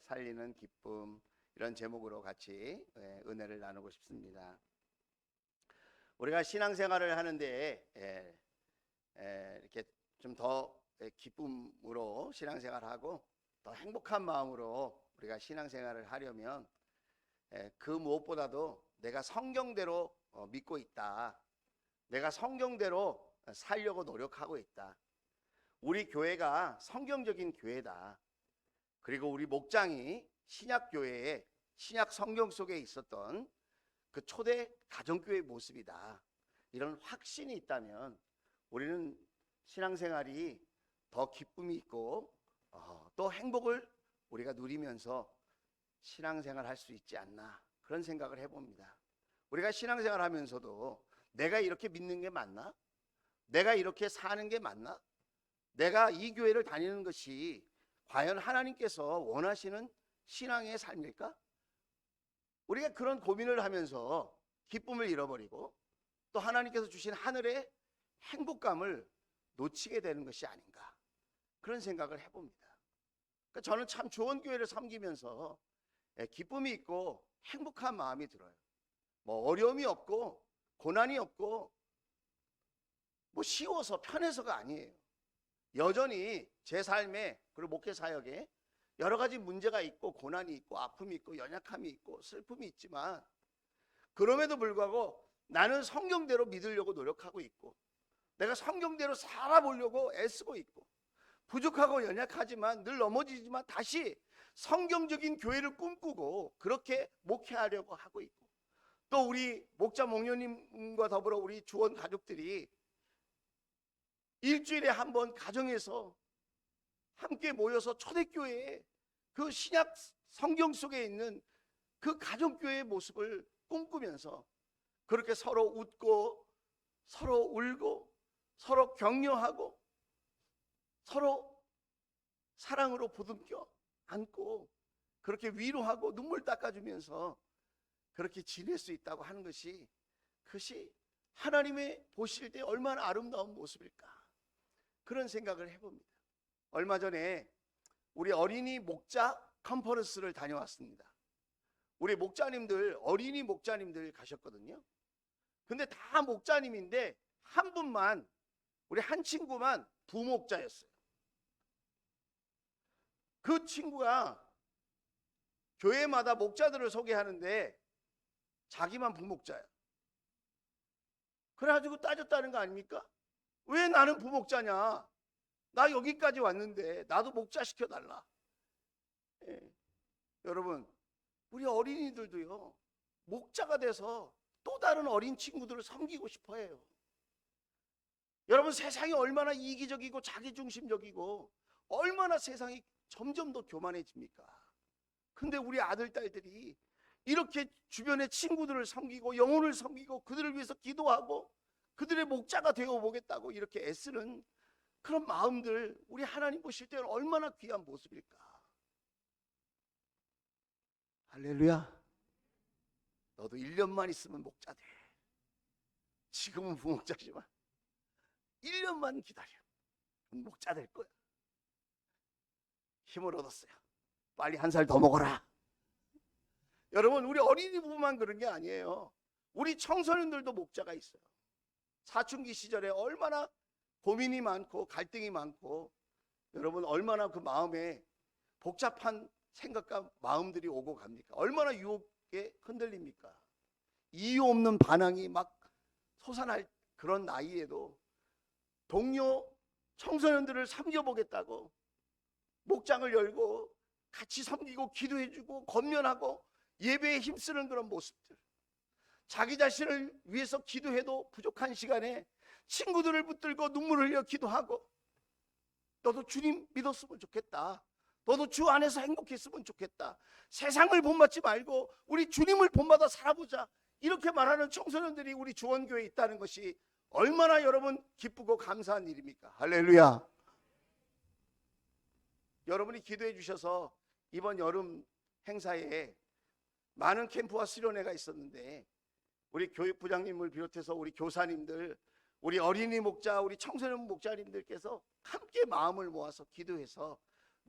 살리는 기쁨, 이런 제목으로 같이 은혜를 나누고 싶습니다. 우리가 신앙생활을 하는데 이렇게 좀 더 기쁨으로 신앙생활하고 더 행복한 마음으로 우리가 신앙생활을 하려면 그 무엇보다도 내가 성경대로 믿고 있다, 내가 성경대로 살려고 노력하고 있다, 우리 교회가 성경적인 교회다, 그리고 우리 목장이 신약교회의 신약 성경 속에 있었던 그 초대 가정교회의 모습이다, 이런 확신이 있다면 우리는 신앙생활이 더 기쁨이 있고 또 행복을 우리가 누리면서 신앙생활 할 수 있지 않나, 그런 생각을 해봅니다. 우리가 신앙생활 하면서도 내가 이렇게 믿는 게 맞나? 내가 이렇게 사는 게 맞나? 내가 이 교회를 다니는 것이 과연 하나님께서 원하시는 신앙의 삶일까? 우리가 그런 고민을 하면서 기쁨을 잃어버리고 또 하나님께서 주신 하늘의 행복감을 놓치게 되는 것이 아닌가, 그런 생각을 해봅니다. 그러니까 저는 참 좋은 교회를 섬기면서 기쁨이 있고 행복한 마음이 들어요. 뭐 어려움이 없고 고난이 없고 뭐 쉬워서 편해서가 아니에요. 여전히 제 삶에, 그리고 목회 사역에 여러 가지 문제가 있고 고난이 있고 아픔이 있고 연약함이 있고 슬픔이 있지만, 그럼에도 불구하고 나는 성경대로 믿으려고 노력하고 있고 내가 성경대로 살아보려고 애쓰고 있고, 부족하고 연약하지만 늘 넘어지지만 다시 성경적인 교회를 꿈꾸고 그렇게 목회하려고 하고 있고, 또 우리 목자 목녀님과 더불어 우리 주원 가족들이 일주일에 한 번 가정에서 함께 모여서 초대교회에 그 신약 성경 속에 있는 그 가정교회의 모습을 꿈꾸면서 그렇게 서로 웃고 서로 울고 서로 격려하고 서로 사랑으로 보듬겨 안고 그렇게 위로하고 눈물 닦아주면서 그렇게 지낼 수 있다고 하는 것이, 그것이 하나님의 보실 때 얼마나 아름다운 모습일까, 그런 생각을 해봅니다. 얼마 전에 우리 어린이 목자 컨퍼런스를 다녀왔습니다. 우리 목자님들, 어린이 목자님들 가셨거든요. 근데 다 목자님인데 한 분만, 우리 한 친구만 부목자였어요. 그 친구가 교회마다 목자들을 소개하는데 자기만 부목자야. 그래가지고 따졌다는 거 아닙니까? 왜 나는 부목자냐? 나 여기까지 왔는데 나도 목자 시켜달라. 여러분, 우리 어린이들도요, 목자가 돼서 또 다른 어린 친구들을 섬기고 싶어 해요. 여러분, 세상이 얼마나 이기적이고 자기중심적이고 얼마나 세상이 점점 더 교만해집니까? 근데 우리 아들, 딸들이 이렇게 주변의 친구들을 섬기고 영혼을 섬기고 그들을 위해서 기도하고 그들의 목자가 되어보겠다고 이렇게 애쓰는 그런 마음들, 우리 하나님 보실 때는 얼마나 귀한 모습일까? 할렐루야. 너도 1년만 있으면 목자 돼. 지금은 부목자지만 1년만 기다려, 목자 될 거야. 힘을 얻었어요. 빨리 한 살 더 먹어라. 여러분, 우리 어린이 부부만 그런 게 아니에요. 우리 청소년들도 목자가 있어요. 사춘기 시절에 얼마나 고민이 많고 갈등이 많고, 여러분 얼마나 그 마음에 복잡한 생각과 마음들이 오고 갑니까? 얼마나 유혹에 흔들립니까? 이유 없는 반항이 막 솟아날 그런 나이에도 동료 청소년들을 섬겨보겠다고 목장을 열고 같이 섬기고 기도해주고 권면하고 예배에 힘쓰는 그런 모습들, 자기 자신을 위해서 기도해도 부족한 시간에 친구들을 붙들고 눈물을 흘려 기도하고, 너도 주님 믿었으면 좋겠다, 너도 주 안에서 행복했으면 좋겠다, 세상을 본받지 말고 우리 주님을 본받아 살아보자, 이렇게 말하는 청소년들이 우리 주원교회에 있다는 것이 얼마나 여러분 기쁘고 감사한 일입니까? 할렐루야. 여러분이 기도해 주셔서 이번 여름 행사에 많은 캠프와 수련회가 있었는데, 우리 교육부장님을 비롯해서 우리 교사님들, 우리 어린이 목자, 우리 청소년 목자님들께서 함께 마음을 모아서 기도해서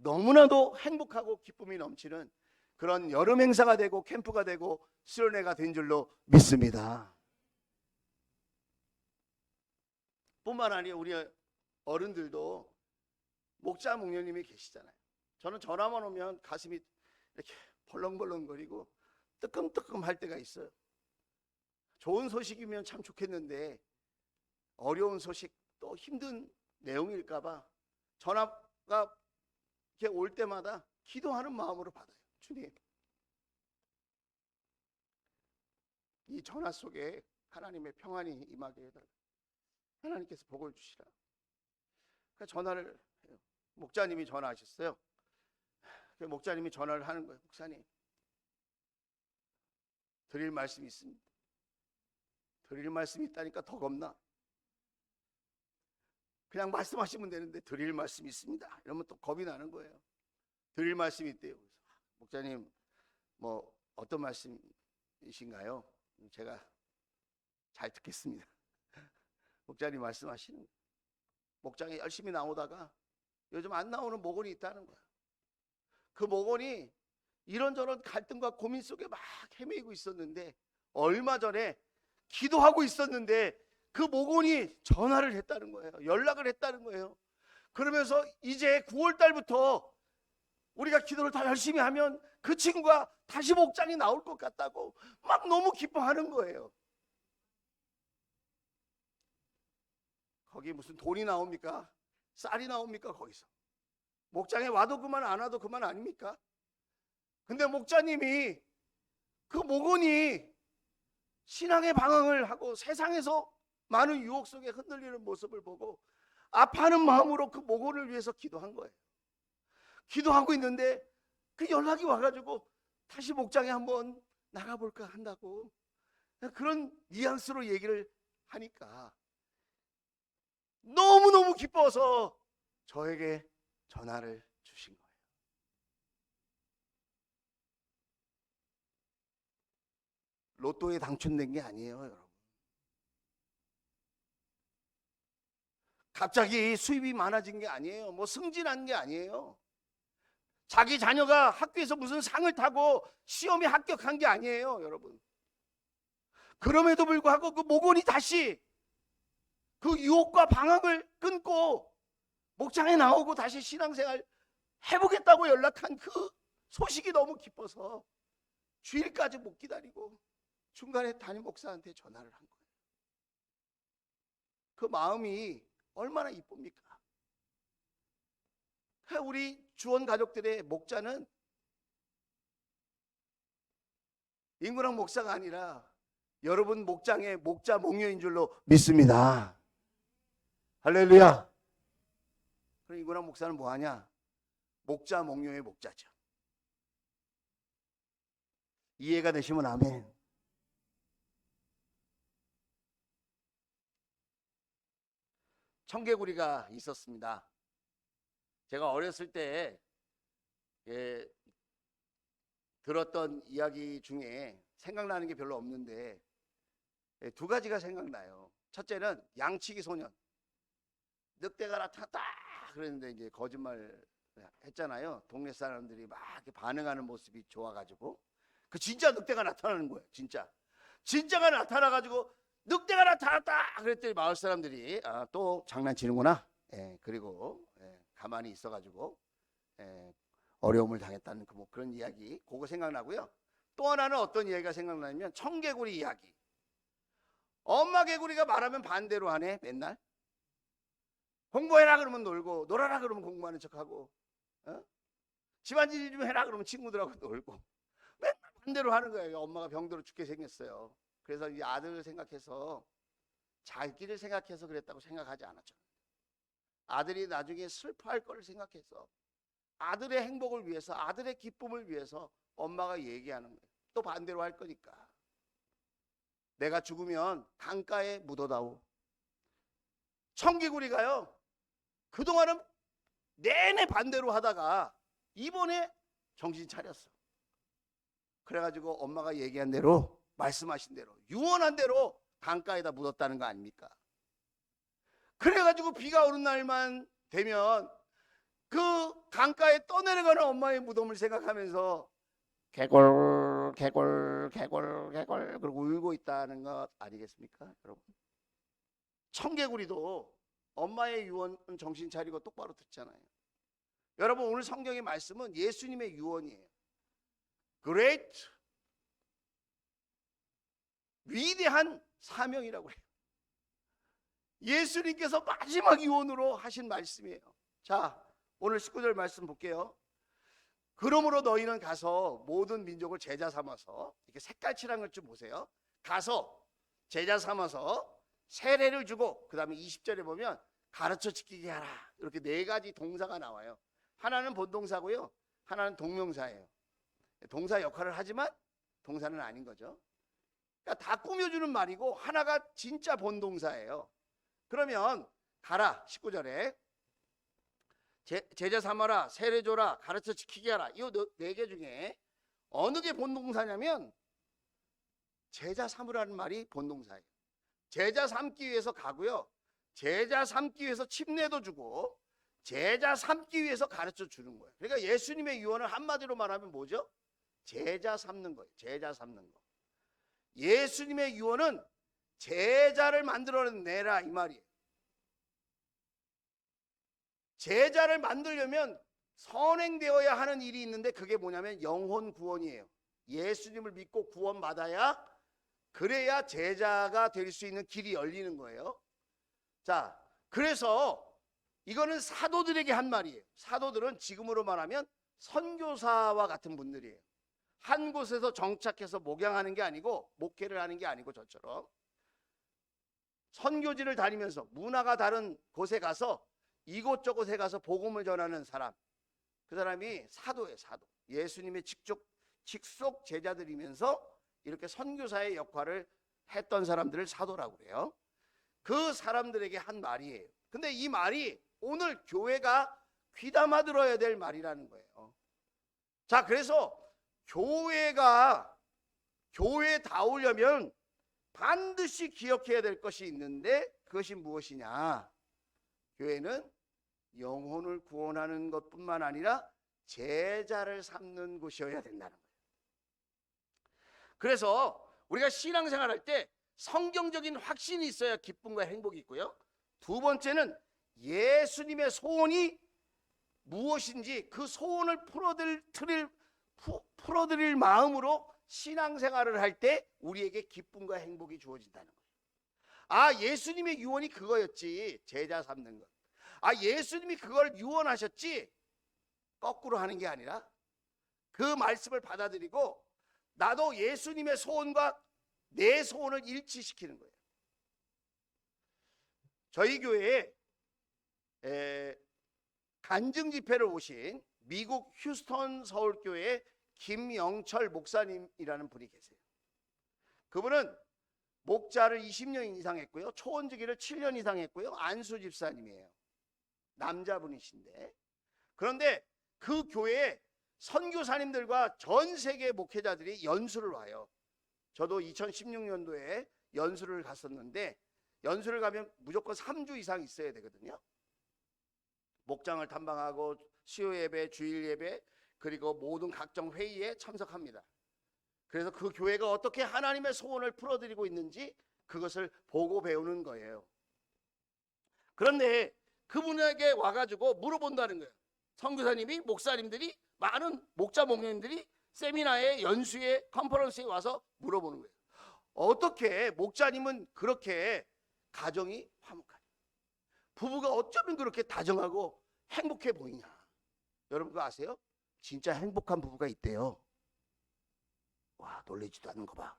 너무나도 행복하고 기쁨이 넘치는 그런 여름 행사가 되고 캠프가 되고 수련회가 된 줄로 믿습니다. 뿐만 아니라 우리 어른들도 목자 목녀님이 계시잖아요. 저는 전화만 오면 가슴이 이렇게 벌렁벌렁거리고 뜨끔뜨끔 할 때가 있어요. 좋은 소식이면 참 좋겠는데 어려운 소식, 또 힘든 내용일까봐 전화가 이렇게 올 때마다 기도하는 마음으로 받아요. 주님, 이 전화 속에 하나님의 평안이 임하게 해달라. 하나님께서 복을 주시라. 그러니까 전화를 해요. 목자님이 전화하셨어요. 목자님이 전화를 하는 거예요. 목사님, 드릴 말씀이 있습니다. 드릴 말씀이 있다니까 더 겁나. 그냥 말씀하시면 되는데 드릴 말씀이 있습니다. 이러면 또 겁이 나는 거예요. 드릴 말씀이 있대요. 목자님, 뭐 어떤 말씀이신가요? 제가 잘 듣겠습니다. 목자님 말씀하시는 거예요. 목장에 열심히 나오다가 요즘 안 나오는 목원이 있다는 거야. 그 목원이 이런저런 갈등과 고민 속에 막 헤매이고 있었는데, 얼마 전에 기도하고 있었는데 그 목원이 전화를 했다는 거예요. 연락을 했다는 거예요. 그러면서 이제 9월 달부터 우리가 기도를 더 열심히 하면 그 친구가 다시 목장에 나올 것 같다고 막 너무 기뻐하는 거예요. 거기 무슨 돈이 나옵니까? 쌀이 나옵니까? 거기서 목장에 와도 그만, 안 와도 그만 아닙니까? 근데 목자님이, 그 목원이 신앙의 방황을 하고 세상에서 많은 유혹 속에 흔들리는 모습을 보고 아파하는 마음으로 그 목원을 위해서 기도한 거예요. 기도하고 있는데 그 연락이 와가지고 다시 목장에 한번 나가볼까 한다고, 그런 뉘앙스로 얘기를 하니까 너무너무 기뻐서 저에게 전화를 주신 거예요. 로또에 당첨된 게 아니에요, 여러분. 갑자기 수입이 많아진 게 아니에요. 뭐 승진한 게 아니에요. 자기 자녀가 학교에서 무슨 상을 타고 시험에 합격한 게 아니에요, 여러분. 그럼에도 불구하고 그 목원이 다시 그 유혹과 방황을 끊고 목장에 나오고 다시 신앙생활 해보겠다고 연락한 그 소식이 너무 기뻐서 주일까지 못 기다리고 중간에 담임 목사한테 전화를 한 거예요. 그 마음이 얼마나 이쁩니까? 우리 주원 가족들의 목자는 임근왕 목사가 아니라 여러분 목장의 목자 목녀인 줄로 믿습니다. 할렐루야. 그럼 임근왕 목사는 뭐하냐? 목자 목녀의 목자죠. 이해가 되시면 아멘. 청개구리가 있었습니다. 제가 어렸을 때 들었던 이야기 중에 생각나는 게 별로 없는데 두 가지가 생각나요. 첫째는 양치기 소년. 늑대가 나타났다 그랬는데 이제 거짓말 했잖아요. 동네 사람들이 막 이렇게 반응하는 모습이 좋아가지고 그 진짜 늑대가 나타나는 거예요. 진짜가 나타나가지고 늑대가 나타났다 그랬더니 마을 사람들이 또 장난치는구나. 그리고 가만히 있어가지고 어려움을 당했다는 뭐 그런 이야기, 그거 생각나고요. 또 하나는 어떤 이야기가 생각나냐면 청개구리 이야기. 엄마 개구리가 말하면 반대로 하네. 맨날 공부해라 그러면 놀고, 놀아라 그러면 공부하는 척하고, 집안일 좀 해라 그러면 친구들하고 놀고, 맨날 반대로 하는 거예요. 엄마가 병들어 죽게 생겼어요. 그래서 이 아들을 생각해서, 자기를 생각해서 그랬다고 생각하지 않았죠. 아들이 나중에 슬퍼할 걸 생각해서, 아들의 행복을 위해서, 아들의 기쁨을 위해서 엄마가 얘기하는 거예요. 또 반대로 할 거니까. 내가 죽으면 강가에 묻어다오. 청개구리가요, 그동안은 내내 반대로 하다가 이번에 정신 차렸어. 그래가지고 엄마가 얘기한 대로, 말씀하신 대로, 유언한 대로 강가에다 묻었다는 거 아닙니까? 그래가지고 비가 오는 날만 되면 그 강가에 떠내려가는 엄마의 무덤을 생각하면서 개골 개골 개골 개골 그러고 울고 있다는 것 아니겠습니까, 여러분? 청개구리도 엄마의 유언 정신 차리고 똑바로 듣잖아요. 여러분, 오늘 성경의 말씀은 예수님의 유언이에요. Great, 위대한 사명이라고 해요. 예수님께서 마지막 유언으로 하신 말씀이에요. 자, 오늘 19절 말씀 볼게요. 그러므로 너희는 가서 모든 민족을 제자 삼아서, 이렇게 색깔칠한 것 좀 보세요. 가서 제자 삼아서 세례를 주고, 그 다음에 20절에 보면 가르쳐 지키게 하라, 이렇게 네 가지 동사가 나와요. 하나는 본동사고요, 하나는 동명사예요. 동사 역할을 하지만 동사는 아닌 거죠. 그러니까 다 꾸며주는 말이고 하나가 진짜 본동사예요. 그러면 가라, 19절에 제자 삼아라, 세례 줘라, 가르쳐 지키게 하라, 이 네 개 중에 어느 게 본동사냐면 제자 삼으라는 말이 본동사예요. 제자 삼기 위해서 가고요, 제자 삼기 위해서 침례도 주고, 제자 삼기 위해서 가르쳐 주는 거예요. 그러니까 예수님의 유언을 한마디로 말하면 뭐죠? 제자 삼는 거예요. 제자 삼는 거. 예수님의 유언은 제자를 만들어내라, 이 말이에요. 제자를 만들려면 선행되어야 하는 일이 있는데, 그게 뭐냐면 영혼 구원이에요. 예수님을 믿고 구원받아야, 그래야 제자가 될 수 있는 길이 열리는 거예요. 자, 그래서 이거는 사도들에게 한 말이에요. 사도들은 지금으로 말하면 선교사와 같은 분들이에요. 한 곳에서 정착해서 목양하는 게 아니고, 목회를 하는 게 아니고, 저처럼 선교지를 다니면서 문화가 다른 곳에 가서 이곳저곳에 가서 복음을 전하는 사람, 그 사람이 사도예요. 사도. 예수님의 직속 제자들이면서 이렇게 선교사의 역할을 했던 사람들을 사도라고 그래요. 그 사람들에게 한 말이에요. 근데 이 말이 오늘 교회가 귀담아 들어야 될 말이라는 거예요. 자, 그래서 교회다우려면 반드시 기억해야 될 것이 있는데, 그것이 무엇이냐? 교회는 영혼을 구원하는 것뿐만 아니라 제자를 삼는 곳이어야 된다는 거예요. 그래서 우리가 신앙생활할 때 성경적인 확신이 있어야 기쁨과 행복이 있고요, 두 번째는 예수님의 소원이 무엇인지 그 소원을 풀어드릴 마음으로 신앙생활을 할 때 우리에게 기쁨과 행복이 주어진다는 거예요. 아, 예수님의 유언이 그거였지, 제자 삼는 것. 아, 예수님이 그걸 유언하셨지, 거꾸로 하는 게 아니라 그 말씀을 받아들이고 나도 예수님의 소원과 내 소원을 일치시키는 거예요. 저희 교회에 간증 집회를 오신 미국 휴스턴 서울교회 김영철 목사님이라는 분이 계세요. 그분은 목자를 20년 이상 했고요, 초원지기를 7년 이상 했고요, 안수 집사님이에요. 남자분이신데, 그런데 그 교회에 선교사님들과 전 세계 목회자들이 연수를 와요. 저도 2016년도에 연수를 갔었는데, 연수를 가면 무조건 3주 이상 있어야 되거든요. 목장을 탐방하고 수요 예배, 주일 예배, 그리고 모든 각종 회의에 참석합니다. 그래서 그 교회가 어떻게 하나님의 소원을 풀어드리고 있는지 그것을 보고 배우는 거예요. 그런데 그분에게 와가지고 물어본다는 거예요. 선교사님이, 목사님들이, 많은 목자 목사님들이 세미나에, 연수에, 컨퍼런스에 와서 물어보는 거예요. 어떻게 목자님은 그렇게 가정이 화목하냐, 부부가 어쩌면 그렇게 다정하고 행복해 보이냐. 여러분 그거 아세요? 진짜 행복한 부부가 있대요. 와, 놀라지도 않는 거 봐.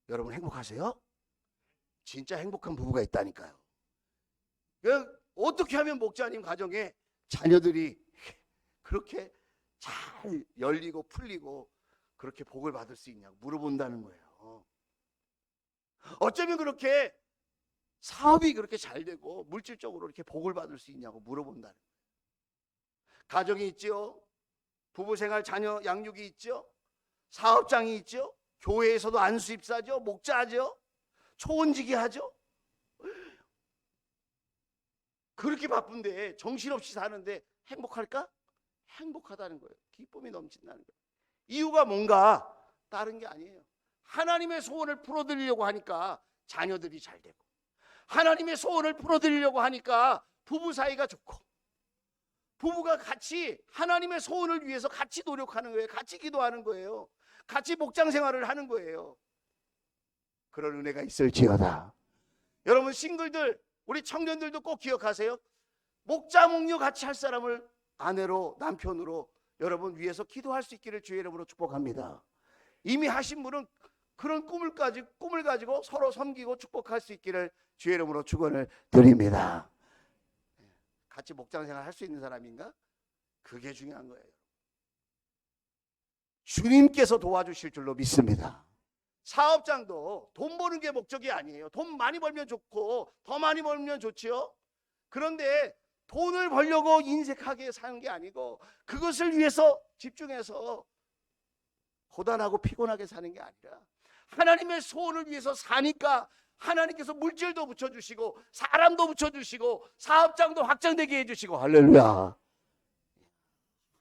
여러분 행복하세요? 진짜 행복한 부부가 있다니까요. 어떻게 하면 목자님 가정에 자녀들이 그렇게 잘 열리고 풀리고 그렇게 복을 받을 수 있냐고 물어본다는 거예요. 어쩌면 그렇게 사업이 그렇게 잘 되고 물질적으로 이렇게 복을 받을 수 있냐고 물어본다는 거예요. 가정이 있죠, 부부생활, 자녀 양육이 있죠, 사업장이 있죠, 교회에서도 안수입사죠, 목자죠, 초원지기 하죠. 그렇게 바쁜데, 정신없이 사는데 행복할까? 행복하다는 거예요. 기쁨이 넘친다는 거예요. 이유가 뭔가 다른 게 아니에요. 하나님의 소원을 풀어드리려고 하니까 자녀들이 잘 되고, 하나님의 소원을 풀어드리려고 하니까 부부 사이가 좋고, 부부가 같이 하나님의 소원을 위해서 같이 노력하는 거예요. 같이 기도하는 거예요. 같이 목장 생활을 하는 거예요. 그런 은혜가 있을지어다. 여러분 싱글들, 우리 청년들도 꼭 기억하세요. 목자 목녀 같이 할 사람을 아내로, 남편으로 여러분 위해서 기도할 수 있기를 주의 이름으로 축복합니다. 이미 하신 분은 그런 꿈을 가지고 서로 섬기고 축복할 수 있기를 주의 이름으로 축원을 드립니다. 같이 목장 생활 할 수 있는 사람인가? 그게 중요한 거예요. 주님께서 도와주실 줄로 믿습니다. 사업장도 돈 버는 게 목적이 아니에요. 돈 많이 벌면 좋고 더 많이 벌면 좋지요. 그런데 돈을 벌려고 인색하게 사는 게 아니고 그것을 위해서 집중해서 고단하고 피곤하게 사는 게 아니라 하나님의 소원을 위해서 사니까 하나님께서 물질도 붙여주시고 사람도 붙여주시고 사업장도 확장되게 해주시고, 할렐루야.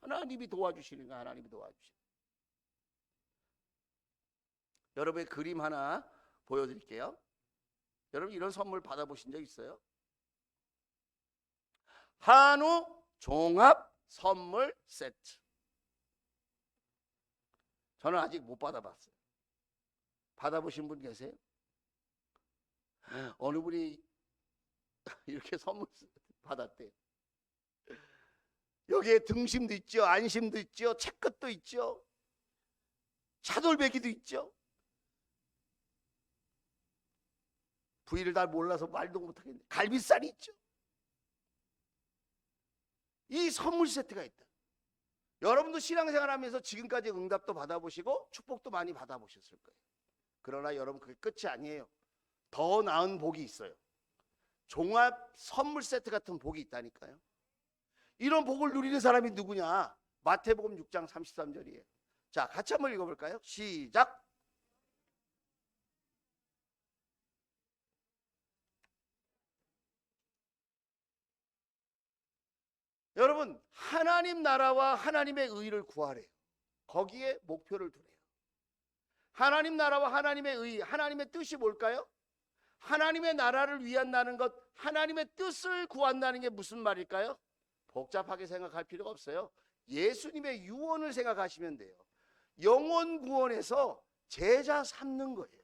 하나님이 도와주시는 거야. 하나님이 도와주시는. 여러분의 그림 하나 보여드릴게요. 여러분 이런 선물 받아보신 적 있어요? 한우 종합 선물 세트. 저는 아직 못 받아봤어요. 받아보신 분 계세요? 어느 분이 이렇게 선물 받았대요. 여기에 등심도 있죠, 안심도 있죠, 채끝도 있죠, 차돌배기도 있죠. 부위를 다 몰라서 말도 못하겠네. 갈비살이 있죠. 이 선물 세트가 있다. 여러분도 신앙생활하면서 지금까지 응답도 받아보시고 축복도 많이 받아보셨을 거예요. 그러나 여러분 그게 끝이 아니에요. 더 나은 복이 있어요. 종합 선물 세트 같은 복이 있다니까요. 이런 복을 누리는 사람이 누구냐? 마태복음 6장 33절이에요. 자, 같이 한번 읽어볼까요? 시작. 여러분 하나님 나라와 하나님의 의를 구하래요. 거기에 목표를 두래요. 하나님 나라와 하나님의 의, 하나님의 뜻이 뭘까요? 하나님의 나라를 위한다는 것, 하나님의 뜻을 구한다는 게 무슨 말일까요? 복잡하게 생각할 필요가 없어요. 예수님의 유언을 생각하시면 돼요. 영혼 구원에서 제자 삼는 거예요.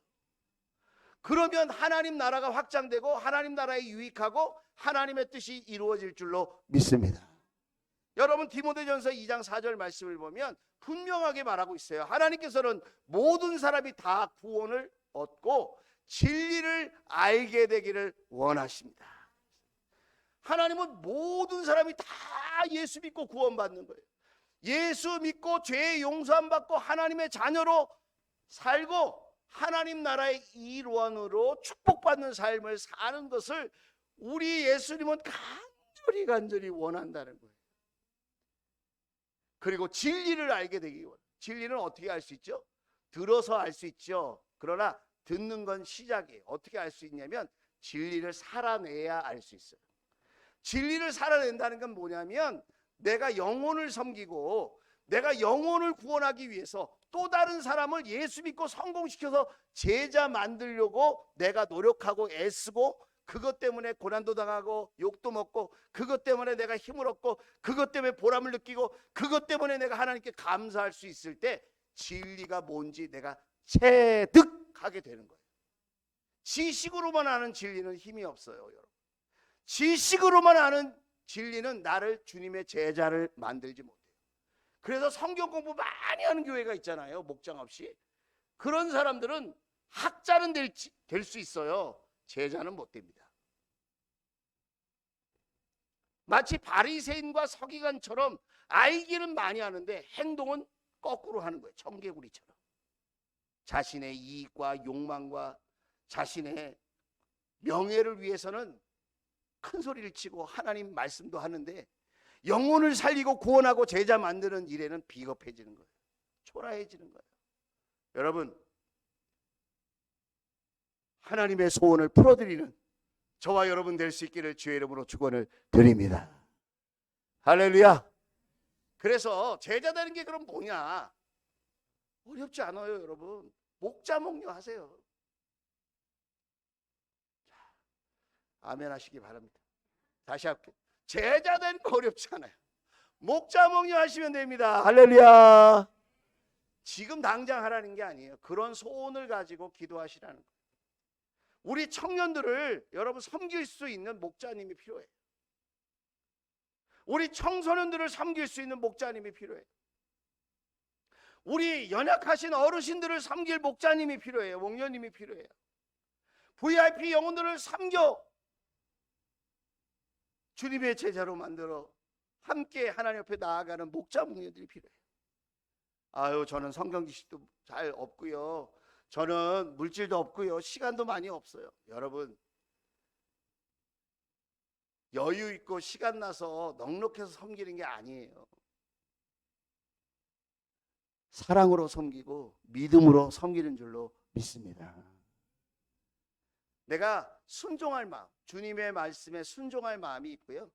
그러면 하나님 나라가 확장되고 하나님 나라에 유익하고 하나님의 뜻이 이루어질 줄로 믿습니다. 여러분 디모데전서 2장 4절 말씀을 보면 분명하게 말하고 있어요. 하나님께서는 모든 사람이 다 구원을 얻고 진리를 알게 되기를 원하십니다. 하나님은 모든 사람이 다 예수 믿고 구원받는 거예요. 예수 믿고 죄의 용서함 받고 하나님의 자녀로 살고 하나님 나라의 일원으로 축복받는 삶을 사는 것을 우리 예수님은 간절히 원한다는 거예요. 그리고 진리를 알게 되기 원해요. 진리는 어떻게 알 수 있죠? 들어서 알 수 있죠. 그러나 듣는 건 시작이에요. 어떻게 알 수 있냐면 진리를 살아내야 알 수 있어요. 진리를 살아낸다는 건 뭐냐면 내가 영혼을 섬기고 내가 영혼을 구원하기 위해서 또 다른 사람을 예수 믿고 성공시켜서 제자 만들려고 내가 노력하고 애쓰고 그것 때문에 고난도 당하고 욕도 먹고 그것 때문에 내가 힘을 얻고 그것 때문에 보람을 느끼고 그것 때문에 내가 하나님께 감사할 수 있을 때 진리가 뭔지 내가 체득하게 되는 거예요. 지식으로만 아는 진리는 힘이 없어요, 여러분. 지식으로만 아는 진리는 나를 주님의 제자를 만들지 못해요. 그래서 성경 공부 많이 하는 교회가 있잖아요, 목장 없이. 그런 사람들은 학자는 될 수 있어요. 제자는 못 됩니다. 마치 바리새인과 서기관처럼 알기는 많이 하는데 행동은 거꾸로 하는 거예요. 청개구리처럼. 자신의 이익과 욕망과 자신의 명예를 위해서는 큰 소리를 치고 하나님 말씀도 하는데 영혼을 살리고 구원하고 제자 만드는 일에는 비겁해지는 거예요. 초라해지는 거예요. 여러분, 하나님의 소원을 풀어드리는 저와 여러분 될 수 있기를 주의 이름으로 축원을 드립니다. 할렐루야. 그래서 제자 되는 게 그럼 뭐냐? 어렵지 않아요, 여러분. 목자 목녀 하세요. 아멘 하시기 바랍니다. 다시 할게요. 제자 되는 거 어렵지 않아요. 목자 목녀 하시면 됩니다. 할렐루야. 지금 당장 하라는 게 아니에요. 그런 소원을 가지고 기도하시라는 거예요. 우리 청년들을 여러분 섬길 수 있는 목자님이 필요해요. 우리 청소년들을 섬길 수 있는 목자님이 필요해요. 우리 연약하신 어르신들을 섬길 목자님이 필요해요. 목녀님이 필요해요. VIP 영혼들을 섬겨 주님의 제자로 만들어 함께 하나님 옆에 나아가는 목자 목녀들이 필요해요. 아유, 저는 성경 지식도 잘 없고요. 저는 물질도 없고요. 시간도 많이 없어요. 여러분, 여유 있고 시간 나서 넉넉해서 섬기는 게 아니에요. 사랑으로 섬기고 믿음으로 섬기는 줄로 믿습니다. 내가 순종할 마음, 주님의 말씀에 순종할 마음이 있고요.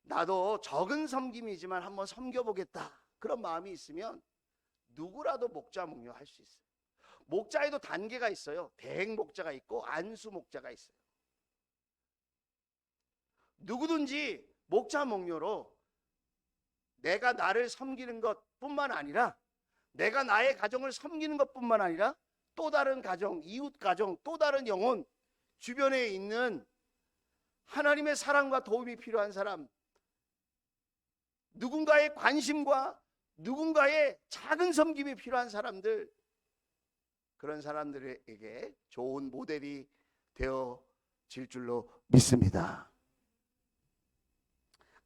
나도 적은 섬김이지만 한번 섬겨보겠다, 그런 마음이 있으면 누구라도 목자 목녀 할 수 있어요. 목자에도 단계가 있어요. 대행 목자가 있고 안수 목자가 있어요. 누구든지 목자 목녀로 내가 나를 섬기는 것뿐만 아니라 내가 나의 가정을 섬기는 것뿐만 아니라 또 다른 가정, 이웃 가정, 또 다른 영혼, 주변에 있는 하나님의 사랑과 도움이 필요한 사람, 누군가의 관심과 누군가의 작은 섬김이 필요한 사람들, 그런 사람들에게 좋은 모델이 되어질 줄로 믿습니다.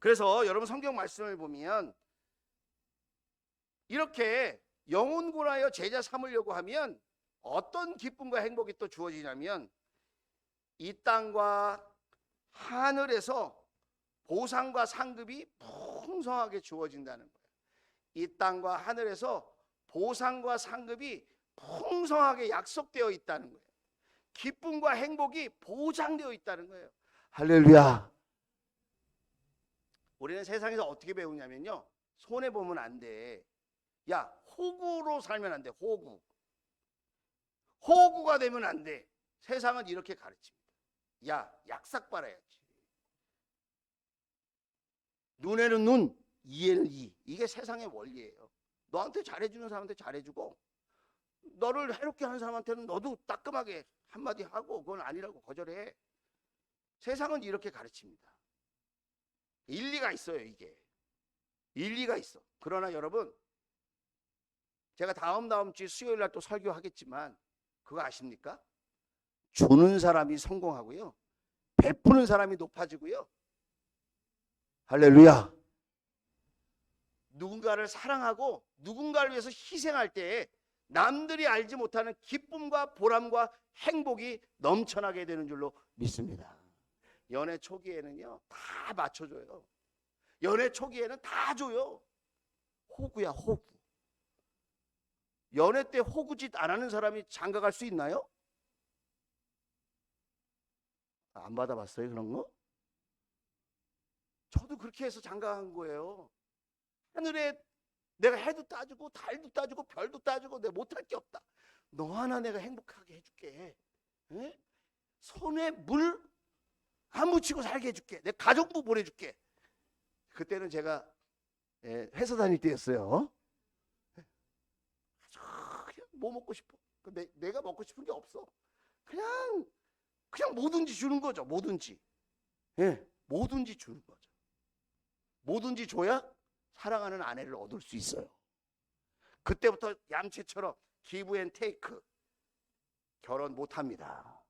그래서 여러분 성경 말씀을 보면 이렇게 영혼군하여 제자 삼으려고 하면 어떤 기쁨과 행복이 또 주어지냐면 이 땅과 하늘에서 보상과 상급이 풍성하게 주어진다는 거예요. 이 땅과 하늘에서 보상과 상급이 풍성하게 약속되어 있다는 거예요. 기쁨과 행복이 보장되어 있다는 거예요. 할렐루야. 우리는 세상에서 어떻게 배우냐면요, 손해보면 안 돼. 야, 호구로 살면 안 돼. 호구가 되면 안 돼. 세상은 이렇게 가르칩니다. 야, 약삭 빨아야지. 눈에는 눈, 이에는 이. 이게 세상의 원리예요. 너한테 잘해주는 사람한테 잘해주고 너를 해롭게 하는 사람한테는 너도 따끔하게 한마디 하고 그건 아니라고 거절해. 세상은 이렇게 가르칩니다. 일리가 있어요. 이게 일리가 있어. 그러나 여러분, 제가 다음 주 수요일 날 또 설교하겠지만 그거 아십니까? 주는 사람이 성공하고요, 베푸는 사람이 높아지고요. 할렐루야. 누군가를 사랑하고 누군가를 위해서 희생할 때 남들이 알지 못하는 기쁨과 보람과 행복이 넘쳐나게 되는 줄로 믿습니다. 연애 초기에는요 다 맞춰줘요. 연애 초기에는 다 줘요. 호구야, 호구. 연애 때 호구짓 안 하는 사람이 장가갈 수 있나요? 안 받아봤어요 그런 거? 저도 그렇게 해서 장가간 거예요. 하늘에 내가 해도 따주고 달도 따주고 별도 따주고 내가 못할 게 없다. 너 하나 내가 행복하게 해줄게. 에? 손에 물 안 묻히고 살게 해줄게. 내 가족부 보내줄게. 그때는 제가 회사 다닐 때였어요. 그냥 뭐 먹고 싶어? 내가 먹고 싶은 게 없어. 그냥 뭐든지 주는 거죠. 뭐든지. 뭐든지 주는 거죠. 뭐든지 줘야 사랑하는 아내를 얻을 수 있어요. 그때부터 얌체처럼 기브 앤 테이크, 결혼 못합니다.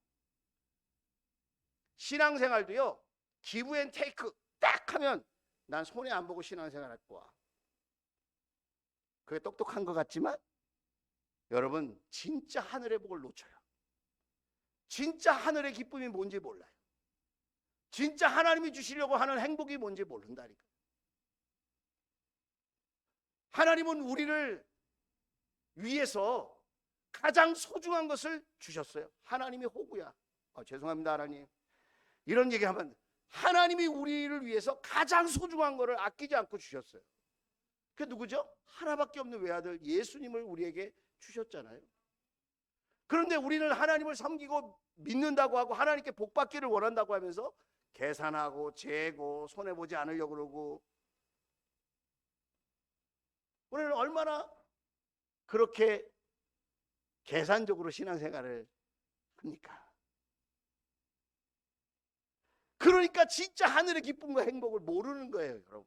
신앙생활도요, 기브 앤 테이크 딱 하면 난 손해 안 보고 신앙생활 할 거야. 그게 똑똑한 것 같지만 여러분 진짜 하늘의 복을 놓쳐요. 진짜 하늘의 기쁨이 뭔지 몰라요. 진짜 하나님이 주시려고 하는 행복이 뭔지 모른다니까. 하나님은 우리를 위해서 가장 소중한 것을 주셨어요. 하나님이 호구야. 죄송합니다 하나님. 이런 얘기하면 하나님이 우리를 위해서 가장 소중한 것을 아끼지 않고 주셨어요. 그게 누구죠? 하나밖에 없는 외아들 예수님을 우리에게 주셨잖아요. 그런데 우리는 하나님을 섬기고 믿는다고 하고 하나님께 복받기를 원한다고 하면서 계산하고 재고 손해보지 않으려고 그러고, 우리는 얼마나 그렇게 계산적으로 신앙생활을 합니까? 그러니까 진짜 하늘의 기쁨과 행복을 모르는 거예요, 여러분.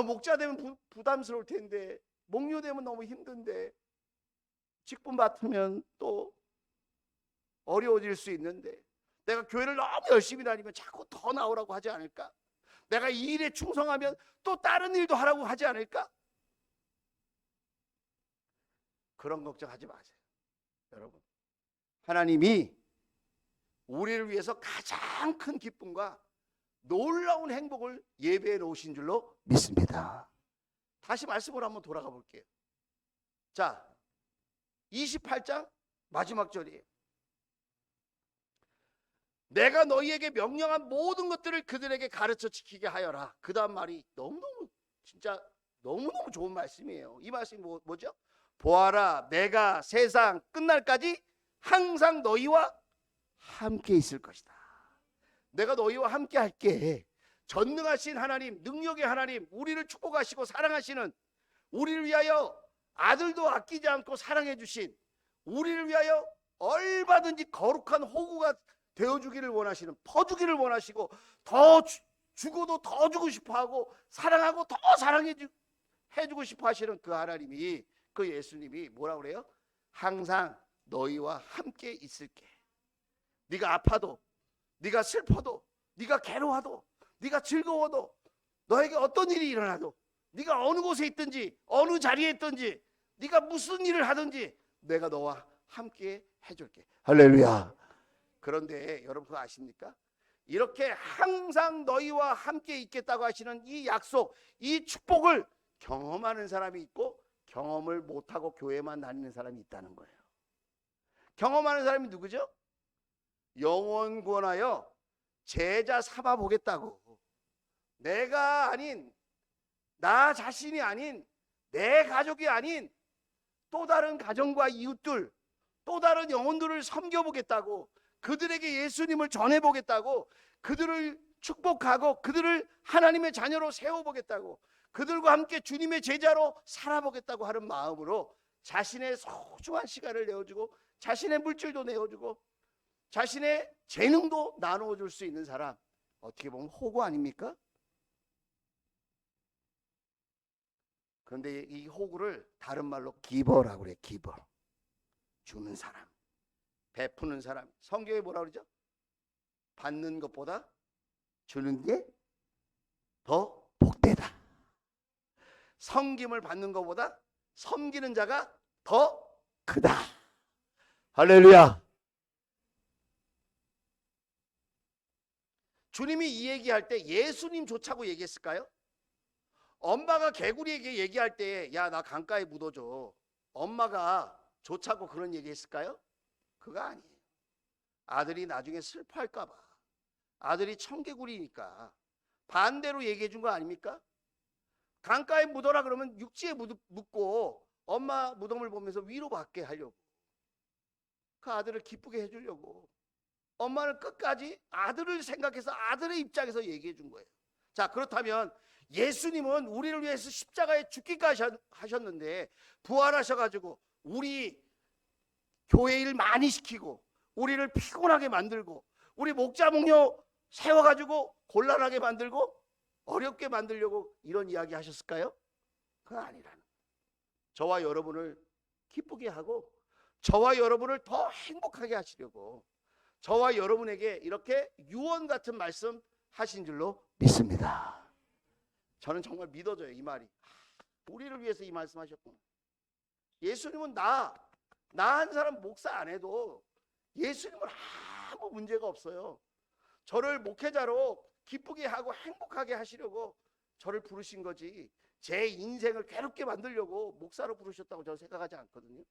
목자 되면 부담스러울 텐데, 목료 되면 너무 힘든데, 직분 맡으면 또 어려워질 수 있는데, 내가 교회를 너무 열심히 다니면 자꾸 더 나오라고 하지 않을까? 내가 이 일에 충성하면 또 다른 일도 하라고 하지 않을까? 그런 걱정하지 마세요, 여러분. 하나님이 우리를 위해서 가장 큰 기쁨과 놀라운 행복을 예배해 놓으신 줄로 믿습니다. 다시 말씀으로 한번 돌아가 볼게요. 자, 28장 마지막 절이에요. 내가 너희에게 명령한 모든 것들을 그들에게 가르쳐 지키게 하여라. 그 다음 말이 너무너무 진짜 너무너무 좋은 말씀이에요. 이 말씀이 뭐죠? 보아라, 내가 세상 끝날까지 항상 너희와 함께 있을 것이다. 내가 너희와 함께 할게. 전능하신 하나님, 능력의 하나님, 우리를 축복하시고 사랑하시는, 우리를 위하여 아들도 아끼지 않고 사랑해 주신, 우리를 위하여 얼마든지 거룩한 호구가 되어주기를 원하시는, 퍼주기를 원하시고, 더 주고도 더 주고 싶어하고 사랑하고 더 해주고 싶어 하시는 그 하나님이, 그 예수님이 뭐라 그래요? 항상 너희와 함께 있을게. 네가 아파도, 네가 슬퍼도, 네가 괴로워도, 네가 즐거워도, 너에게 어떤 일이 일어나도, 네가 어느 곳에 있든지 어느 자리에 있든지 네가 무슨 일을 하든지 내가 너와 함께 해줄게. 할렐루야. 그런데 여러분 그거 아십니까? 이렇게 항상 너희와 함께 있겠다고 하시는 이 약속, 이 축복을 경험하는 사람이 있고 경험을 못하고 교회만 다니는 사람이 있다는 거예요. 경험하는 사람이 누구죠? 영원 구원하여 제자 삼아 보겠다고, 내가 아닌, 나 자신이 아닌, 내 가족이 아닌 또 다른 가정과 이웃들, 또 다른 영혼들을 섬겨보겠다고, 그들에게 예수님을 전해보겠다고, 그들을 축복하고 그들을 하나님의 자녀로 세워보겠다고, 그들과 함께 주님의 제자로 살아보겠다고 하는 마음으로 자신의 소중한 시간을 내어주고, 자신의 물질도 내어주고, 자신의 재능도 나누어 줄 수 있는 사람, 어떻게 보면 호구 아닙니까? 그런데 이 호구를 다른 말로 기버라고 그래. 기버, 주는 사람, 베푸는 사람. 성경에 뭐라 그러죠? 받는 것보다 주는 게 더 복되다. 섬김을 받는 것보다 섬기는 자가 더 크다. 할렐루야. 주님이 이 얘기할 때 예수님 좋자고 얘기했을까요? 엄마가 개구리에게 얘기할 때 야, 나 강가에 묻어줘, 엄마가 좋자고 그런 얘기했을까요? 그거 아니에요. 아들이 나중에 슬퍼할까 봐, 아들이 청개구리니까 반대로 얘기해 준 거 아닙니까? 강가에 묻어라 그러면 육지에 묻고 엄마 무덤을 보면서 위로받게 하려고, 그 아들을 기쁘게 해주려고 엄마는 끝까지 아들을 생각해서 아들의 입장에서 얘기해 준 거예요. 자, 그렇다면 예수님은 우리를 위해서 십자가에 죽기까지 하셨는데 부활하셔가지고 우리 교회 일 많이 시키고 우리를 피곤하게 만들고 우리 목자 목녀 세워가지고 곤란하게 만들고 어렵게 만들려고 이런 이야기 하셨을까요? 그건 아니라는 거예요. 저와 여러분을 기쁘게 하고 저와 여러분을 더 행복하게 하시려고 저와 여러분에게 이렇게 유언 같은 말씀 하신 줄로 믿습니다. 저는 정말 믿어져요, 이 말이. 우리를 위해서 이 말씀 하셨구나. 예수님은 나 한 사람 목사 안 해도 예수님은 아무 문제가 없어요. 저를 목회자로 기쁘게 하고 행복하게 하시려고 저를 부르신 거지, 제 인생을 괴롭게 만들려고 목사로 부르셨다고 저는 생각하지 않거든요.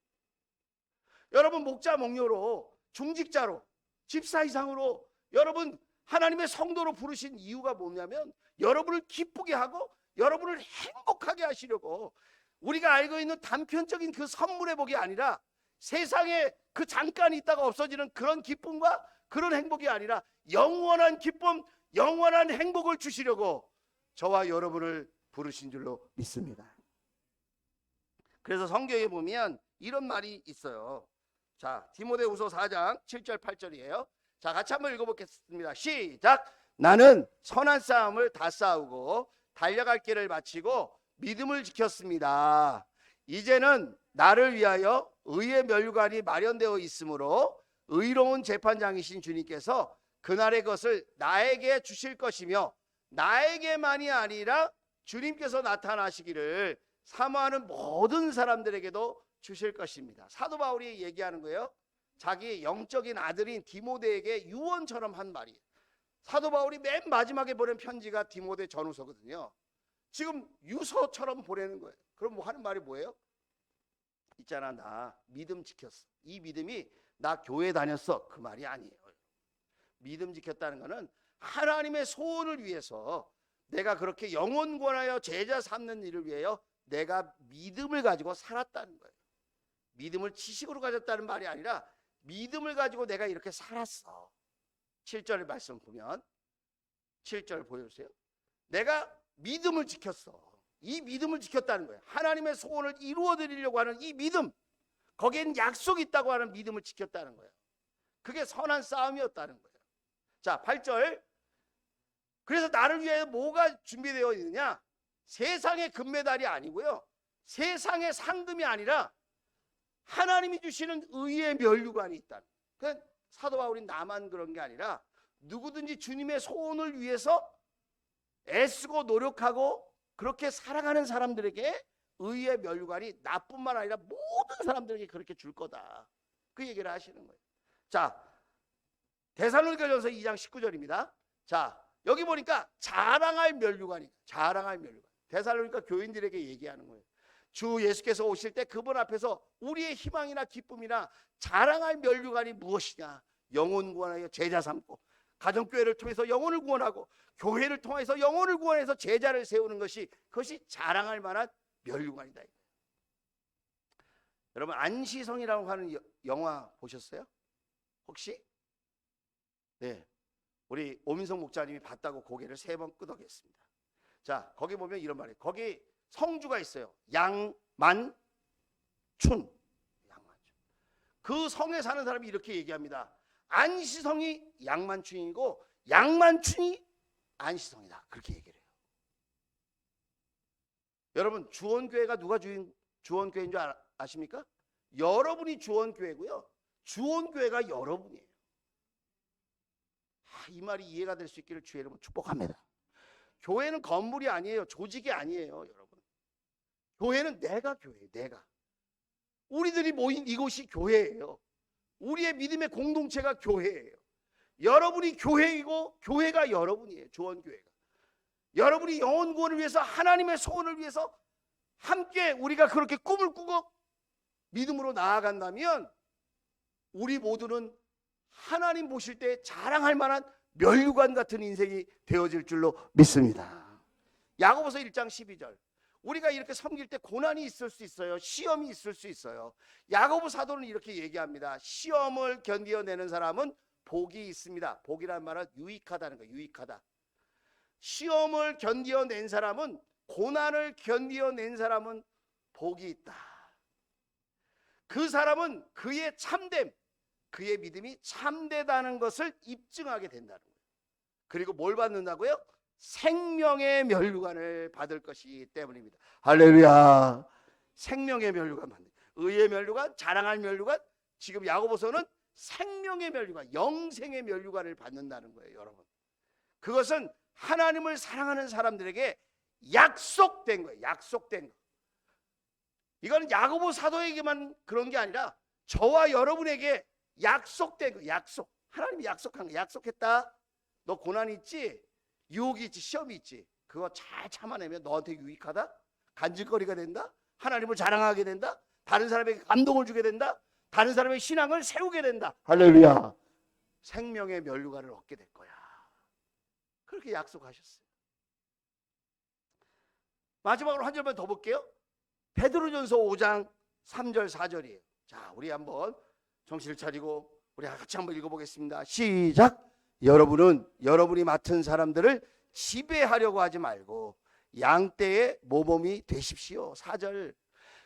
여러분, 목자 목녀로 중직자로 집사 이상으로 여러분 하나님의 성도로 부르신 이유가 뭐냐면 여러분을 기쁘게 하고 여러분을 행복하게 하시려고. 우리가 알고 있는 단편적인 그 선물의 복이 아니라 세상에 그 잠깐 있다가 없어지는 그런 기쁨과 그런 행복이 아니라 영원한 기쁨, 영원한 행복을 주시려고 저와 여러분을 부르신 줄로 믿습니다. 그래서 성경에 보면 이런 말이 있어요. 자, 디모데후서 4장 7절 8절이에요. 자, 같이 한번 읽어보겠습니다. 시작. 나는 선한 싸움을 다 싸우고 달려갈 길을 마치고 믿음을 지켰습니다. 이제는 나를 위하여 의의 면류관이 마련되어 있으므로 의로운 재판장이신 주님께서 그날의 것을 나에게 주실 것이며 나에게만이 아니라 주님께서 나타나시기를 사모하는 모든 사람들에게도 주실 것입니다. 사도 바울이 얘기하는 거예요. 자기 영적인 아들인 디모데에게 유언처럼 한 말이에요. 사도 바울이 맨 마지막에 보낸 편지가 디모데 전후서거든요. 지금 유서처럼 보내는 거예요. 그럼 뭐 하는 말이 뭐예요? 있잖아, 나 믿음 지켰어. 이 믿음이 나 교회 다녔어, 그 말이 아니에요. 믿음 지켰다는 것은 하나님의 소원을 위해서 내가 그렇게 영혼 구원하여 제자 삼는 일을 위하여 내가 믿음을 가지고 살았다는 거예요. 믿음을 지식으로 가졌다는 말이 아니라 믿음을 가지고 내가 이렇게 살았어. 7절의 말씀 보면 7절 보여주세요. 내가 믿음을 지켰어. 이 믿음을 지켰다는 거예요. 하나님의 소원을 이루어 드리려고 하는 이 믿음, 거기엔 약속이 있다고 하는 믿음을 지켰다는 거예요. 그게 선한 싸움이었다는 거예요. 자, 8절. 그래서 나를 위해 뭐가 준비되어 있느냐? 세상의 금메달이 아니고요, 세상의 상금이 아니라 하나님이 주시는 의의 면류관이 있다는 거예요. 그러니까 사도 바울이 나만 그런 게 아니라 누구든지 주님의 소원을 위해서 애쓰고 노력하고 그렇게 살아가는 사람들에게 의의 면류관이 나뿐만 아니라 모든 사람들에게 그렇게 줄 거다, 그 얘기를 하시는 거예요. 자, 데살로니가전서 2장 19절입니다. 자, 여기 보니까 자랑할 면류관이, 자랑할 면류관. 데살로니가 교인들에게 얘기하는 거예요. 주 예수께서 오실 때 그분 앞에서 우리의 희망이나 기쁨이나 자랑할 면류관이 무엇이냐? 영혼 구원하여 제자 삼고 가정교회를 통해서 영혼을 구원하고 교회를 통해서 영혼을 구원해서 제자를 세우는 것이, 그것이 자랑할 만한 면류관이다. 여러분, 안시성이라고 하는 영화 보셨어요? 혹시? 네, 우리 오민석 목사님이 봤다고 고개를 3번 끄덕였습니다. 자, 거기 보면 이런 말이에요. 거기 성주가 있어요. 양만춘. 그 성에 사는 사람이 이렇게 얘기합니다. 안시성이 양만춘이고 양만춘이 안시성이다, 그렇게 얘기를 해요. 여러분, 주원교회가 누가 주원교회인 줄 아십니까? 여러분이 주원교회고요, 주원교회가 여러분이에요. 이 말이 이해가 될 수 있기를 주의 이름으로 축복합니다. 교회는 건물이 아니에요. 조직이 아니에요. 여러분, 교회는 내가 교회예요. 내가, 우리들이 모인 이곳이 교회예요. 우리의 믿음의 공동체가 교회예요. 여러분이 교회이고 교회가 여러분이에요. 조원교회가. 여러분이 영혼 구원을 위해서, 하나님의 소원을 위해서 함께 우리가 그렇게 꿈을 꾸고 믿음으로 나아간다면 우리 모두는 하나님 보실 때 자랑할 만한 면류관 같은 인생이 되어질 줄로 믿습니다. 야고보서 1장 12절. 우리가 이렇게 섬길 때 고난이 있을 수 있어요. 시험이 있을 수 있어요. 야고보 사도는 이렇게 얘기합니다. 시험을 견디어내는 사람은 복이 있습니다. 복이란 말은 유익하다는 거예요. 유익하다. 시험을 견디어낸 사람은, 고난을 견디어낸 사람은 복이 있다. 그 사람은 그의 참됨, 그의 믿음이 참되다는 것을 입증하게 된다는 거예요. 그리고 뭘 받는다고요? 생명의 면류관을 받을 것이기 때문입니다. 할렐루야. 생명의 면류관 받는, 의의 면류관, 자랑할 면류관. 지금 야고보서는 생명의 면류관, 영생의 면류관을 받는다는 거예요. 여러분, 그것은 하나님을 사랑하는 사람들에게 약속된 거예요. 약속된 거. 이건 야고보 사도에게만 그런 게 아니라 저와 여러분에게 약속된 거. 약속. 하나님이 약속한 거. 약속했다. 너 고난이 있지, 유혹이 있지, 시험이 있지, 그거 잘 참아내면 너한테 유익하다, 간질거리가 된다, 하나님을 자랑하게 된다, 다른 사람에게 감동을 주게 된다, 다른 사람의 신앙을 세우게 된다. 할렐루야. 생명의 면류관을 얻게 될 거야. 그렇게 약속하셨어요. 마지막으로 한 절만 더 볼게요. 베드로전서 5장 3절 4절이에요. 자, 우리 한번 정신을 차리고 우리 같이 한번 읽어보겠습니다. 시작. 여러분은 여러분이 맡은 사람들을 지배하려고 하지 말고 양떼의 모범이 되십시오. 4절.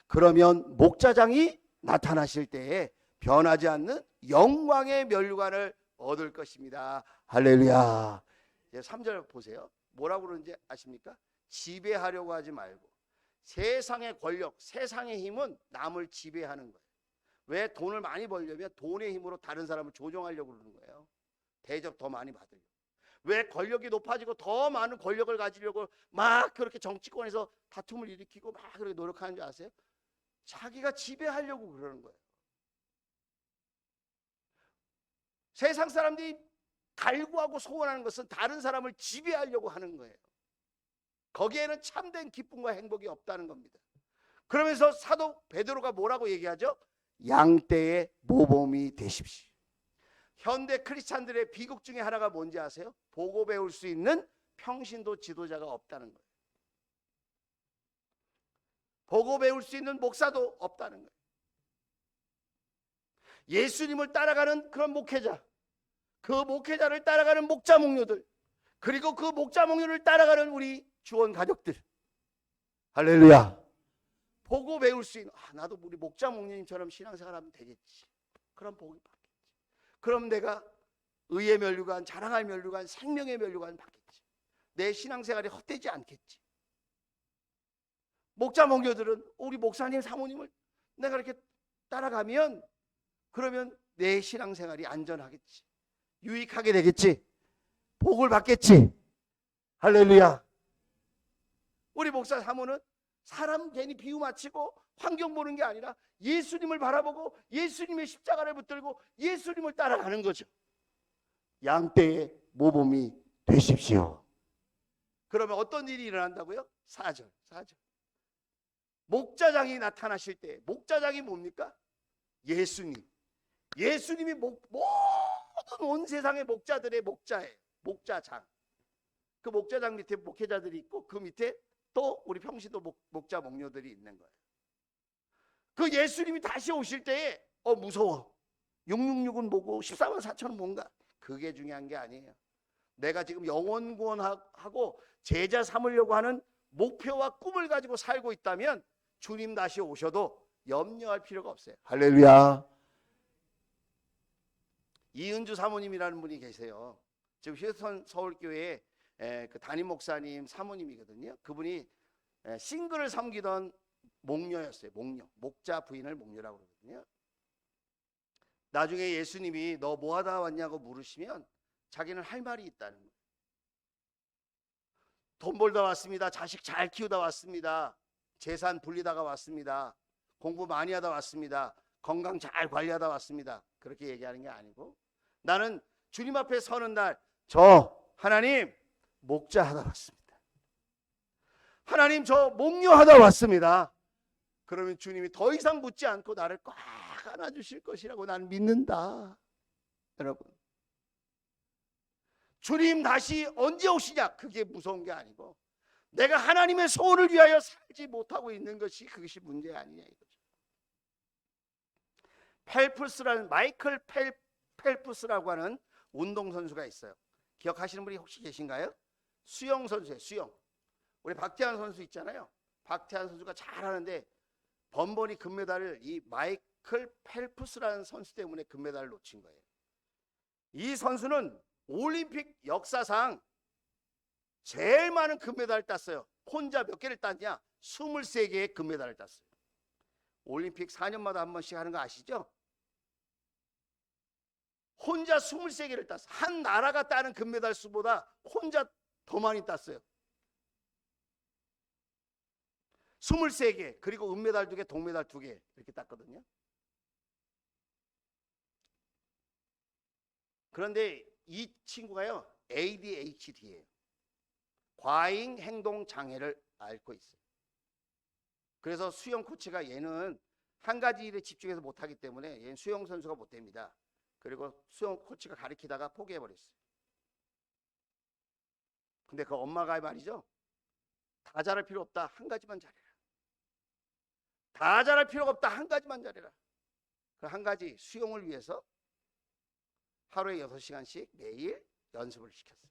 그러면 목자장이 나타나실 때에 변하지 않는 영광의 면류관을 얻을 것입니다. 할렐루야. 이제 3절 보세요. 뭐라고 그러는지 아십니까? 지배하려고 하지 말고. 세상의 권력, 세상의 힘은 남을 지배하는 거예요. 왜? 돈을 많이 벌려면 돈의 힘으로 다른 사람을 조종하려고 그러는 거예요. 대접 더 많이 받으려고. 왜? 권력이 높아지고 더 많은 권력을 가지려고 막 그렇게 정치권에서 다툼을 일으키고 막 그렇게 노력하는 줄 아세요? 자기가 지배하려고 그러는 거예요. 세상 사람들이 갈구하고 소원하는 것은 다른 사람을 지배하려고 하는 거예요. 거기에는 참된 기쁨과 행복이 없다는 겁니다. 그러면서 사도 베드로가 뭐라고 얘기하죠? 양떼의 모범이 되십시오. 현대 크리스찬들의 비극 중에 하나가 뭔지 아세요? 보고 배울 수 있는 평신도 지도자가 없다는 거예요. 보고 배울 수 있는 목사도 없다는 거예요. 예수님을 따라가는 그런 목회자, 그 목회자를 따라가는 목자 목녀들, 그리고 그 목자 목녀를 따라가는 우리 주원 가족들. 할렐루야. 보고 배울 수 있는, 나도 우리 목자 목녀님처럼 신앙생활하면 되겠지. 그럼 복이 받겠지. 그럼 내가 의의 면류관, 자랑할 면류관, 생명의 면류관 받겠지. 내 신앙생활이 헛되지 않겠지. 목자 목녀들은 우리 목사님 사모님을 내가 이렇게 따라가면 그러면 내 신앙생활이 안전하겠지. 유익하게 되겠지. 복을 받겠지. 할렐루야. 우리 목사 사모는 사람 괜히 비유 맞히고 환경 보는 게 아니라 예수님을 바라보고 예수님의 십자가를 붙들고 예수님을 따라가는 거죠. 양떼의 모범이 되십시오. 그러면 어떤 일이 일어난다고요? 4절. 목자장이 나타나실 때, 목자장이 뭡니까? 예수님이 모든 온 세상의 목자들의 목자예요. 목자장. 그 목자장 밑에 목회자들이 있고 그 밑에 또 우리 평신도 목자 목녀들이 있는 거예요. 그 예수님이 다시 오실 때에 무서워. 666은 뭐고 14만 4천은 뭔가. 그게 중요한 게 아니에요. 내가 지금 영원 구원하고 제자 삼으려고 하는 목표와 꿈을 가지고 살고 있다면 주님 다시 오셔도 염려할 필요가 없어요. 할렐루야. 이은주 사모님이라는 분이 계세요. 지금 휴스턴 서울교회 그 담임 목사님 사모님이거든요. 그분이 싱글을 섬기던 목녀였어요. 목자 부인을 목녀라고 그러거든요. 나중에 예수님이 너 뭐 하다 왔냐고 물으시면 자기는 할 말이 있다는 거예요. 돈 벌다 왔습니다. 자식 잘 키우다 왔습니다. 재산 불리다가 왔습니다. 공부 많이 하다 왔습니다. 건강 잘 관리하다 왔습니다. 그렇게 얘기하는 게 아니고 나는 주님 앞에 서는 날 저 하나님 목자 하다 왔습니다. 하나님 저 목녀하다 왔습니다. 그러면 주님이 더 이상 묻지 않고 나를 꽉 안아주실 것이라고 나는 믿는다. 여러분, 주님 다시 언제 오시냐? 그게 무서운 게 아니고 내가 하나님의 소원을 위하여 살지 못하고 있는 것이 그것이 문제 아니냐 이거죠. 펠프스라는 마이클 펠프스라고 하는 운동선수가 있어요. 기억하시는 분이 혹시 계신가요? 수영 선수예요. 수영. 우리 박태환 선수 있잖아요. 박태환 선수가 잘하는데 번번이 금메달을 이 마이클 펠프스라는 선수 때문에 금메달을 놓친 거예요. 이 선수는 올림픽 역사상 제일 많은 금메달을 땄어요. 혼자 몇 개를 땄냐? 23개의 금메달을 땄어요. 올림픽 4년마다 한 번씩 하는 거 아시죠? 혼자 23개를 땄어요. 한 나라가 따는 금메달 수보다 혼자 더 많이 땄어요. 23개, 그리고 은메달 2개, 동메달 2개 이렇게 땄거든요. 그런데 이 친구가요, ADHD예요. 과잉 행동 장애를 앓고 있어요. 그래서 수영 코치가 얘는 한 가지 일에 집중해서 못하기 때문에 얘는 수영 선수가 못 됩니다. 그리고 수영 코치가 가르치다가 포기해버렸어요. 근데 그 엄마가 말이죠, 다 잘할 필요 없다, 한 가지만 잘해라. 다 잘할 필요가 없다, 한 가지만 잘해라. 그 한 가지, 수영을 위해서 하루에 6시간씩 매일 연습을 시켰어요.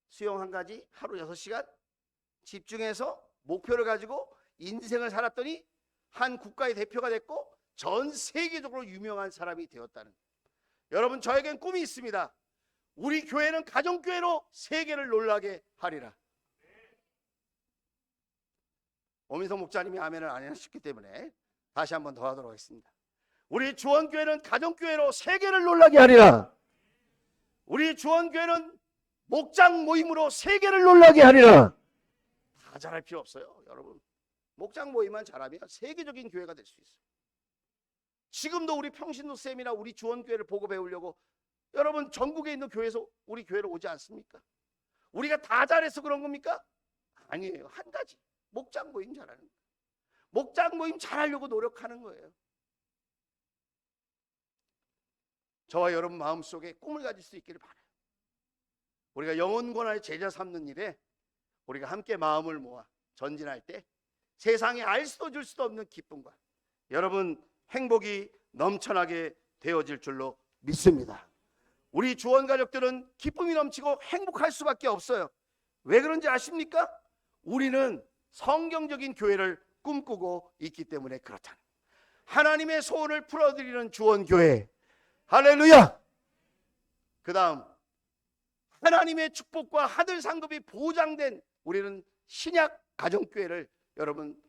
수영 한 가지 하루 6시간 집중해서 목표를 가지고 인생을 살았더니 한 국가의 대표가 됐고 전 세계적으로 유명한 사람이 되었다는. 여러분, 저에겐 꿈이 있습니다. 우리 교회는 가정교회로 세계를 놀라게 하리라. 오민석 목사님이 아멘을 안 하셨기 때문에 다시 한번 더 하도록 하겠습니다. 우리 주원교회는 가정교회로 세계를 놀라게 하리라. 우리 주원교회는 목장 모임으로 세계를 놀라게 하리라. 다 잘할 필요 없어요, 여러분. 목장 모임만 잘하면 세계적인 교회가 될 수 있어요. 지금도 우리 평신도 쌤이나 우리 주원교회를 보고 배우려고 여러분 전국에 있는 교회에서 우리 교회로 오지 않습니까? 우리가 다 잘해서 그런 겁니까? 아니에요. 한 가지, 목장 모임 잘하는 거예요. 목장 모임 잘하려고 노력하는 거예요. 저와 여러분 마음속에 꿈을 가질 수 있기를 바라요. 우리가 영혼권화의 제자 삼는 일에 우리가 함께 마음을 모아 전진할 때 세상에 알 수도 줄 수도 없는 기쁨과 여러분 행복이 넘쳐나게 되어질 줄로 믿습니다. 우리 주원 가족들은 기쁨이 넘치고 행복할 수밖에 없어요. 왜 그런지 아십니까? 우리는 성경적인 교회를 꿈꾸고 있기 때문에 그렇다. 하나님의 소원을 풀어드리는 주원교회, 할렐루야. 그 다음 하나님의 축복과 하늘 상급이 보장된 우리는 신약 가정교회를 여러분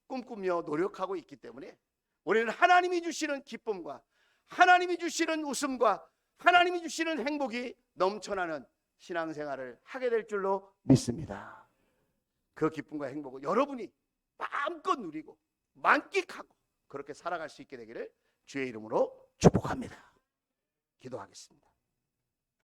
꿈꾸며 노력하고 있기 때문에 우리는 하나님이 주시는 기쁨과 하나님이 주시는 웃음과 하나님이 주시는 행복이 넘쳐나는 신앙생활을 하게 될 줄로 믿습니다. 그 기쁨과 행복을 여러분이 마음껏 누리고 만끽하고 그렇게 살아갈 수 있게 되기를 주의 이름으로 축복합니다. 기도하겠습니다.